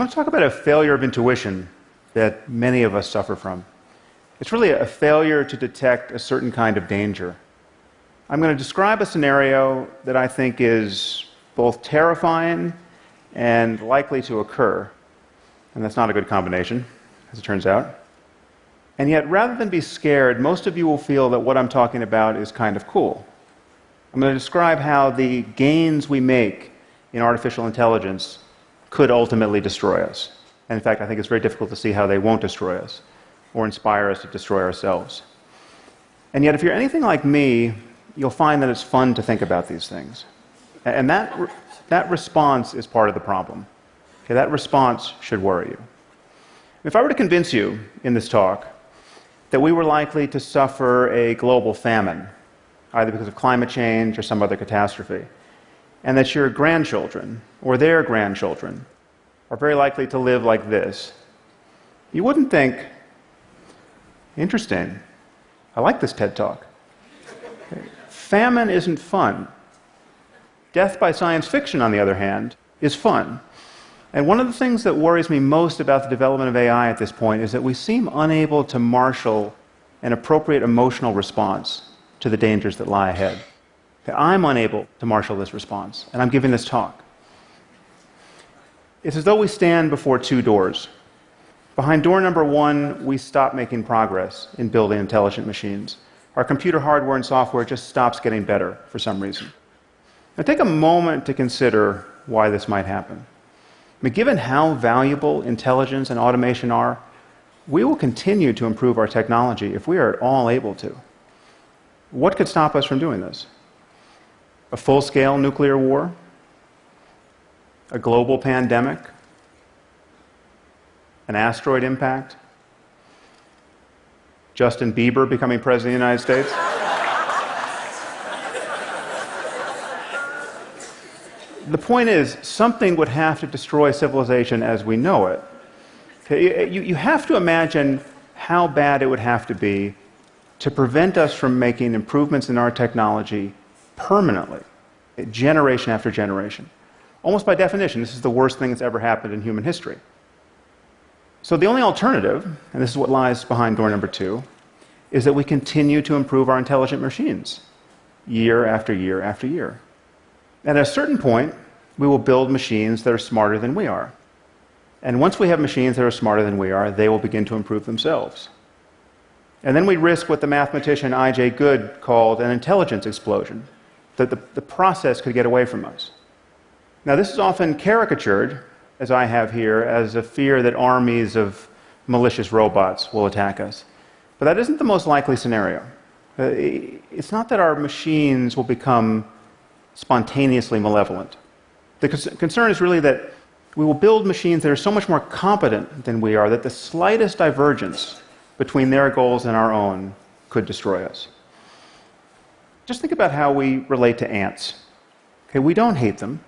going to talk about a failure of intuition that many of us suffer from. It's really a failure to detect a certain kind of danger. I'm going to describe a scenario that I think is both terrifying and likely to occur. And that's not a good combination, as it turns out. And yet, rather than be scared, most of you will feel that what I'm talking about is kind of cool. I'm going to describe how the gains we make in artificial intelligence could ultimately destroy us. And in fact, I think it's very difficult to see how they won't destroy us or inspire us to destroy ourselves. And yet, if you're anything like me, you'll find that it's fun to think about these things. And that response is part of the problem. Okay, that response should worry you. If I were to convince you in this talk that we were likely to suffer a global famine, either because of climate change or some other catastrophe, and that your grandchildren or their grandchildren are very likely to live like this, you wouldn't think, interesting, I like this TED Talk. Okay. Famine isn't fun. Death by science fiction, on the other hand, is fun. And one of the things that worries me most about the development of AI at this point is that we seem unable to marshal an appropriate emotional response to the dangers that lie ahead. I'm unable to marshal this response, and I'm giving this talk. It's as though we stand before two doors. Behind door number one, we stop making progress in building intelligent machines. Our computer hardware and software just stops getting better for some reason. Now take a moment to consider why this might happen. I mean, given how valuable intelligence and automation are, we will continue to improve our technology if we are at all able to. What could stop us from doing this? A full-scale nuclear war? A global pandemic? An asteroid impact? Justin Bieber becoming president of the United States? The point is, something would have to destroy civilization as we know it. Okay, you have to imagine how bad it would have to be to prevent us from making improvements in our technology permanently, generation after generation. Almost by definition, this is the worst thing that's ever happened in human history. So the only alternative, and this is what lies behind door number two, is that we continue to improve our intelligent machines year after year after year. And at a certain point, we will build machines that are smarter than we are. And once we have machines that are smarter than we are, they will begin to improve themselves. And then we risk what the mathematician I.J. Good called an intelligence explosion, that the process could get away from us. Now, this is often caricatured, as I have here, as a fear that armies of malicious robots will attack us. But that isn't the most likely scenario. It's not that our machines will become spontaneously malevolent. The concern is really that we will build machines that are so much more competent than we are that the slightest divergence between their goals and our own could destroy us. Just think about how we relate to ants. Okay, we don't hate them.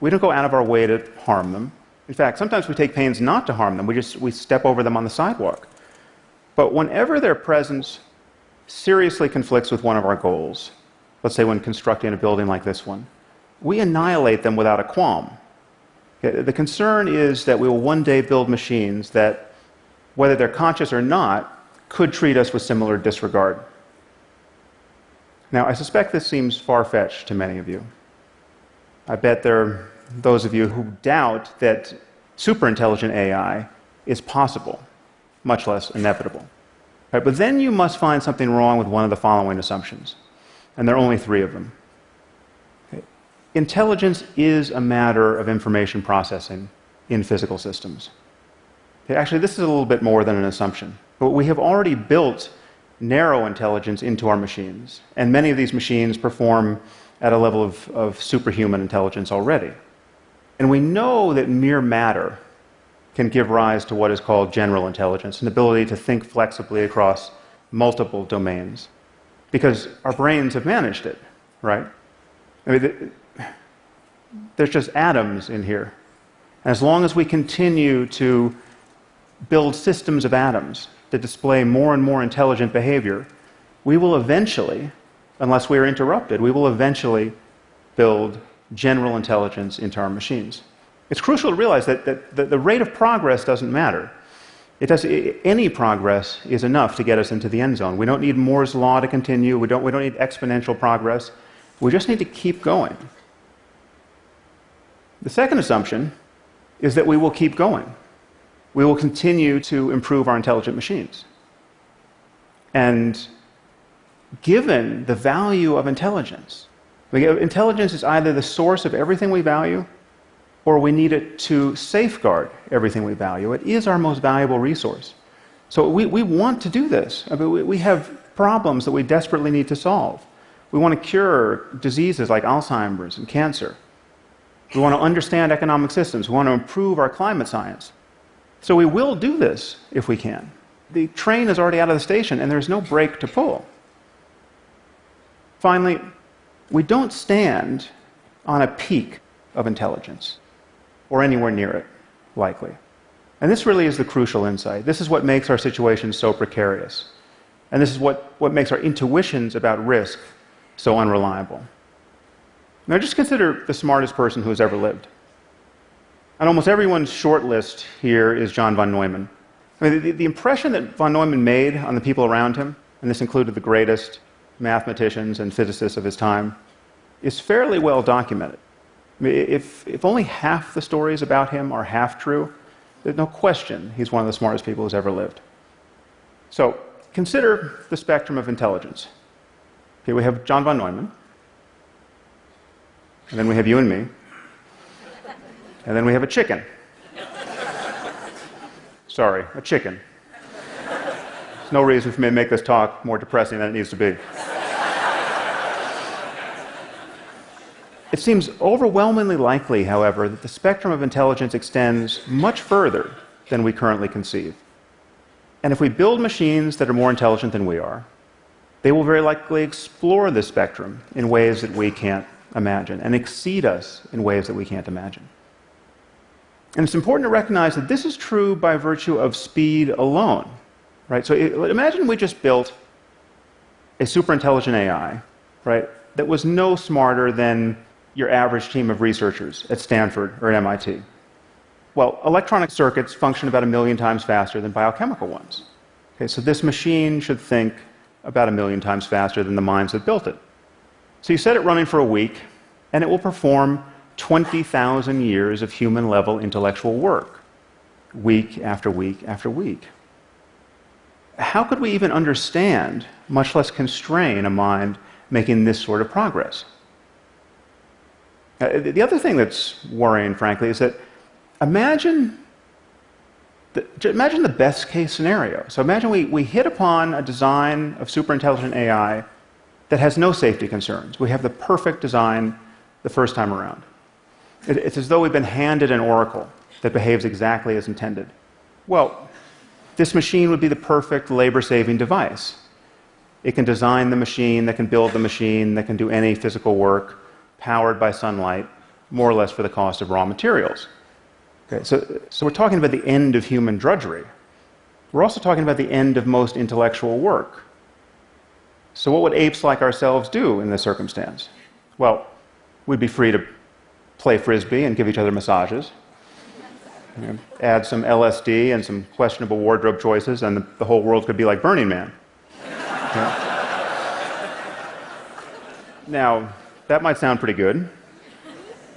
We don't go out of our way to harm them. In fact, sometimes we take pains not to harm them. We step over them on the sidewalk. But whenever their presence seriously conflicts with one of our goals, let's say when constructing a building like this one, we annihilate them without a qualm. Okay, the concern is that we will one day build machines that, whether they're conscious or not, could treat us with similar disregard. Now, I suspect this seems far-fetched to many of you. I bet there are those of you who doubt that superintelligent AI is possible, much less inevitable. Right, but then you must find something wrong with one of the following assumptions. And there are only three of them. Okay. Intelligence is a matter of information processing in physical systems. Okay, actually, this is a little bit more than an assumption. But we have already built narrow intelligence into our machines, and many of these machines perform at a level of superhuman intelligence already. And we know that mere matter can give rise to what is called general intelligence, an ability to think flexibly across multiple domains. Because our brains have managed it, right? I mean, there's just atoms in here. And as long as we continue to build systems of atoms that display more and more intelligent behavior, we will eventually, unless we are interrupted, we will eventually build general intelligence into our machines. It's crucial to realize that the rate of progress doesn't matter. Any progress is enough to get us into the end zone. We don't need Moore's law to continue. We don't need exponential progress. We just need to keep going. The second assumption is that we will keep going. We will continue to improve our intelligent machines. And given the value of intelligence, intelligence is either the source of everything we value, or we need it to safeguard everything we value. It is our most valuable resource. So we want to do this. I mean, we have problems that we desperately need to solve. We want to cure diseases like Alzheimer's and cancer. We want to understand economic systems. We want to improve our climate science. So we will do this if we can. The train is already out of the station, and there's no brake to pull. Finally, we don't stand on a peak of intelligence, or anywhere near it, likely. And this really is the crucial insight. This is what makes our situation so precarious. And this is what makes our intuitions about risk so unreliable. Now just consider the smartest person who has ever lived. On almost everyone's short list here is John von Neumann. I mean, the impression that von Neumann made on the people around him, and this included the greatest mathematicians and physicists of his time, is fairly well documented. I mean, if only half the stories about him are half true, there's no question he's one of the smartest people who's ever lived. So consider the spectrum of intelligence. Okay, we have John von Neumann, and then we have you and me, and then we have a chicken. Sorry, a chicken. There's no reason for me to make this talk more depressing than it needs to be. It seems overwhelmingly likely, however, that the spectrum of intelligence extends much further than we currently conceive. And if we build machines that are more intelligent than we are, they will very likely explore this spectrum in ways that we can't imagine, and exceed us in ways that we can't imagine. And it's important to recognize that this is true by virtue of speed alone, right? So imagine we just built a superintelligent AI, right, that was no smarter than your average team of researchers at Stanford or at MIT. Well, electronic circuits function about 1 million times faster than biochemical ones. Okay, so this machine should think about 1 million times faster than the minds that built it. So you set it running for a week, and it will perform 20,000 years of human-level intellectual work, week after week after week. How could we even understand, much less constrain, a mind making this sort of progress? The other thing that's worrying, frankly, is that imagine the best-case scenario. So imagine we hit upon a design of superintelligent AI that has no safety concerns. We have the perfect design the first time around. It's as though we've been handed an oracle that behaves exactly as intended. Well, this machine would be the perfect labor-saving device. It can design the machine, that can build the machine, that can do any physical work, powered by sunlight, more or less for the cost of raw materials. Okay, so we're talking about the end of human drudgery. We're also talking about the end of most intellectual work. So what would apes like ourselves do in this circumstance? Well, we'd be free to play frisbee and give each other massages, add some LSD and some questionable wardrobe choices, and the whole world could be like Burning Man. Okay? Now, that might sound pretty good,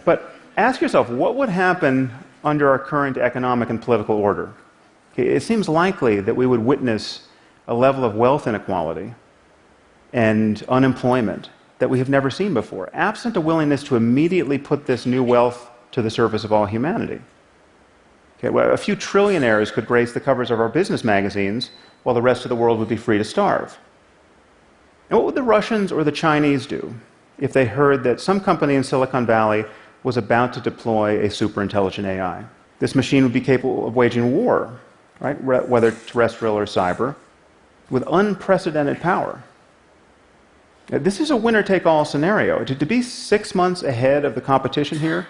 but ask yourself, what would happen under our current economic and political order? Okay, it seems likely that we would witness a level of wealth inequality and unemployment that we have never seen before, absent a willingness to immediately put this new wealth to the service of all humanity. Okay, well, a few trillionaires could grace the covers of our business magazines, while the rest of the world would be free to starve. And what would the Russians or the Chinese do if they heard that some company in Silicon Valley was about to deploy a superintelligent AI? This machine would be capable of waging war, right, whether terrestrial or cyber, with unprecedented power. This is a winner-take-all scenario. To be 6 months ahead of the competition here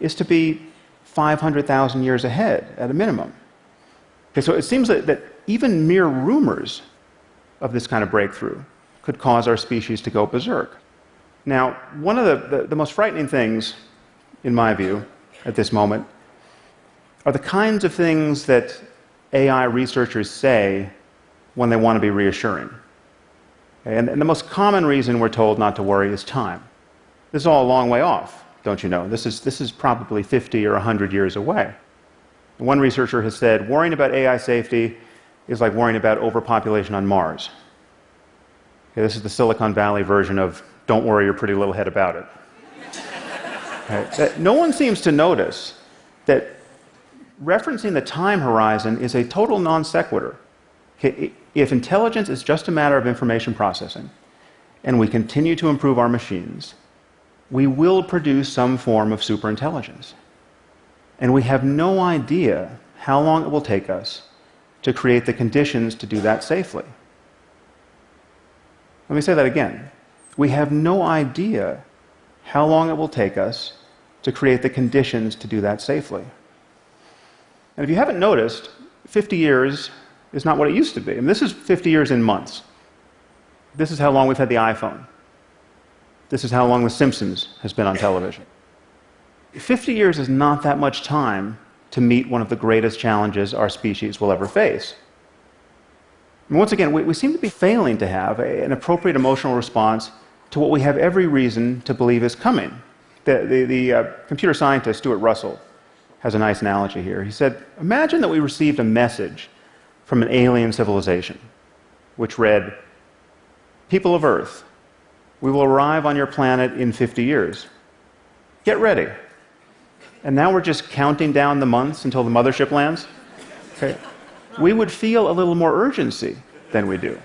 is to be 500,000 years ahead at a minimum. Okay, so it seems that even mere rumors of this kind of breakthrough could cause our species to go berserk. Now, one of the most frightening things, in my view, at this moment are the kinds of things that AI researchers say when they want to be reassuring. And the most common reason we're told not to worry is time. This is all a long way off, don't you know? This is probably 50 or 100 years away. One researcher has said, worrying about AI safety is like worrying about overpopulation on Mars. Okay, this is the Silicon Valley version of don't worry your pretty little head about it. Okay, no one seems to notice that referencing the time horizon is a total non sequitur. Okay, if intelligence is just a matter of information processing, and we continue to improve our machines, we will produce some form of superintelligence. And we have no idea how long it will take us to create the conditions to do that safely. Let me say that again. We have no idea how long it will take us to create the conditions to do that safely. And if you haven't noticed, 50 years is not what it used to be. I mean, this is 50 years in months. This is how long we've had the iPhone. This is how long The Simpsons has been on television. 50 years is not that much time to meet one of the greatest challenges our species will ever face. And once again, we seem to be failing to have an appropriate emotional response to what we have every reason to believe is coming. The computer scientist Stuart Russell has a nice analogy here. He said, imagine that we received a message from an alien civilization, which read, "People of Earth, we will arrive on your planet in 50 years. Get ready." And now we're just counting down the months until the mothership lands. Okay. We would feel a little more urgency than we do.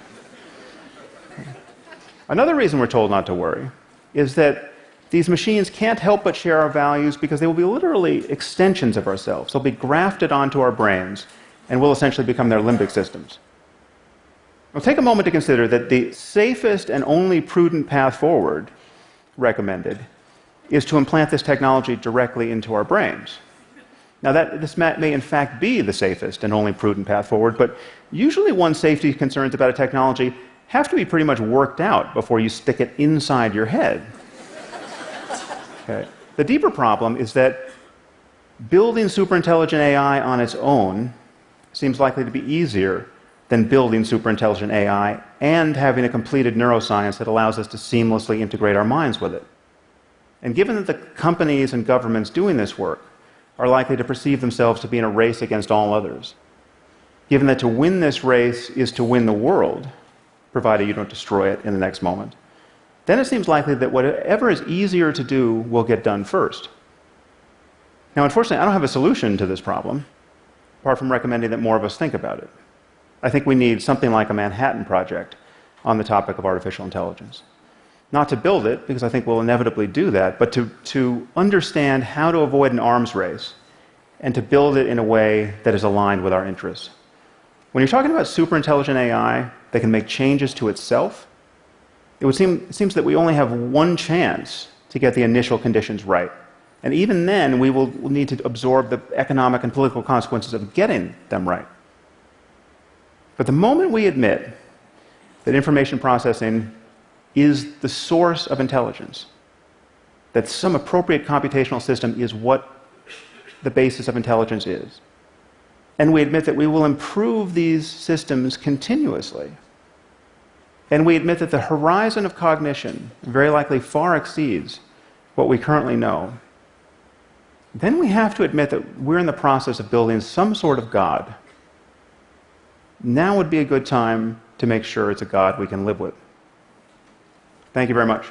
Another reason we're told not to worry is that these machines can't help but share our values because they will be literally extensions of ourselves. They'll be grafted onto our brains and will essentially become their limbic systems. Now, take a moment to consider that the safest and only prudent path forward recommended is to implant this technology directly into our brains. Now, this may in fact be the safest and only prudent path forward, but usually one's safety concerns about a technology have to be pretty much worked out before you stick it inside your head. Okay. The deeper problem is that building superintelligent AI on its own seems likely to be easier than building superintelligent AI and having a completed neuroscience that allows us to seamlessly integrate our minds with it. And given that the companies and governments doing this work are likely to perceive themselves to be in a race against all others, given that to win this race is to win the world, provided you don't destroy it in the next moment, then it seems likely that whatever is easier to do will get done first. Now, unfortunately, I don't have a solution to this problem, apart from recommending that more of us think about it. I think we need something like a Manhattan Project on the topic of artificial intelligence. Not to build it, because I think we'll inevitably do that, but to understand how to avoid an arms race and to build it in a way that is aligned with our interests. When you're talking about superintelligent AI that can make changes to itself, it seems that we only have one chance to get the initial conditions right. And even then, we will need to absorb the economic and political consequences of getting them right. But the moment we admit that information processing is the source of intelligence, that some appropriate computational system is what the basis of intelligence is, and we admit that we will improve these systems continuously, and we admit that the horizon of cognition very likely far exceeds what we currently know, then we have to admit that we're in the process of building some sort of God. Now would be a good time to make sure it's a God we can live with. Thank you very much.